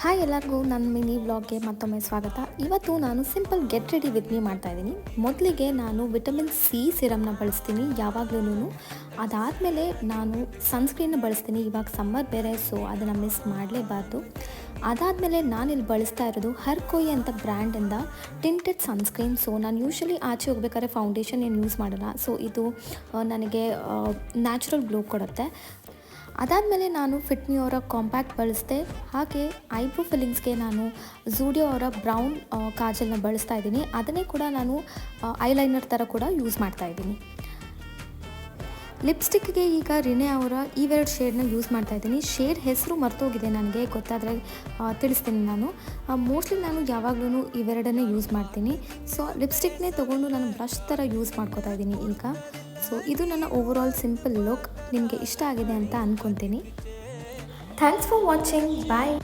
Hi ಎಲ್ಲರಿಗೂ ನನ್ನ mini ವ್ಲಾಗ್ಗೆ ಮತ್ತೊಮ್ಮೆ ಸ್ವಾಗತ. ಇವತ್ತು ನಾನು simple get ready with me ಮಾಡ್ತಾಯಿದ್ದೀನಿ. ಮೊದಲಿಗೆ ನಾನು ವಿಟಮಿನ್ ಸಿ ಸಿರಮ್ನ ಬಳಸ್ತೀನಿ ಯಾವಾಗ್ಲೂ. ಅದಾದಮೇಲೆ ನಾನು ಸನ್ಸ್ಕ್ರೀನ್ನ ಬಳಸ್ತೀನಿ. ಇವಾಗ ಸಮ್ಮರ್ ಬೇರೆ, ಸೊ ಅದನ್ನು ಮಿಸ್ ಮಾಡಲೇಬಾರ್ದು. ಅದಾದಮೇಲೆ ನಾನಿಲ್ಲಿ ಬಳಸ್ತಾ ಇರೋದು ಹರ್ಕೋಯಿ ಅಂತ ಬ್ರ್ಯಾಂಡಿಂದ ಟಿಂಟೆಡ್ ಸನ್ಸ್ಕ್ರೀನ್. ಸೊ ನಾನು ಯೂಶ್ವಲಿ ಆಚೆ ಹೋಗ್ಬೇಕಾದ್ರೆ ಫೌಂಡೇಶನ್ ಏನು ಯೂಸ್ ಮಾಡಲ್ಲ. ಸೊ ಇದು ನನಗೆ ನ್ಯಾಚುರಲ್ ಗ್ಲೋ ಕೊಡುತ್ತೆ. ಅದಾದಮೇಲೆ ನಾನು ಫಿಟ್ಮಿ ಅವರ ಕಾಂಪ್ಯಾಕ್ಟ್ ಬಳಸಿದೆ. ಹಾಗೆ ಐಬ್ರೋ ಫಿಲ್ಲಿಂಗ್ಸ್ಗೆ ನಾನು ಝೂಡಿಯೋ ಅವರ ಬ್ರೌನ್ ಕಾಜಲ್ನ ಬಳಸ್ತಾ ಇದ್ದೀನಿ. ಅದನ್ನೇ ಕೂಡ ನಾನು ಐಲೈನರ್ ಥರ ಕೂಡ ಯೂಸ್ ಮಾಡ್ತಾ ಇದ್ದೀನಿ. ಲಿಪ್ಸ್ಟಿಕ್ಗೆ ಈಗ ರಿನೆ ಅವರ ಇವೆರಡು ಶೇಡ್ನ ಯೂಸ್ ಮಾಡ್ತಾ ಇದ್ದೀನಿ. ಶೇಡ್ ಹೆಸರು ಮರ್ತೋಗಿದೆ, ನನಗೆ ಗೊತ್ತಾದರೆ ತಿಳಿಸ್ತೀನಿ. ಮೋಸ್ಟ್ಲಿ ನಾನು ಯಾವಾಗಲೂ ಇವೆರಡನ್ನೇ ಯೂಸ್ ಮಾಡ್ತೀನಿ. ಸೊ ಲಿಪ್ಸ್ಟಿಕ್ನೇ ತೊಗೊಂಡು ನಾನು ಬ್ರಷ್ ಥರ ಯೂಸ್ ಮಾಡ್ಕೋತಾ ಇದ್ದೀನಿ ಈಗ. ಸೊ ಇದು ನನ್ನ ಓವರಾಲ್ ಸಿಂಪಲ್ ಲುಕ್. ನಿಮಗೆ ಇಷ್ಟ ಆಗಿದೆ ಅಂತ ಅಂದ್ಕೊತೀನಿ. Thanks for watching. ಬಾಯ್.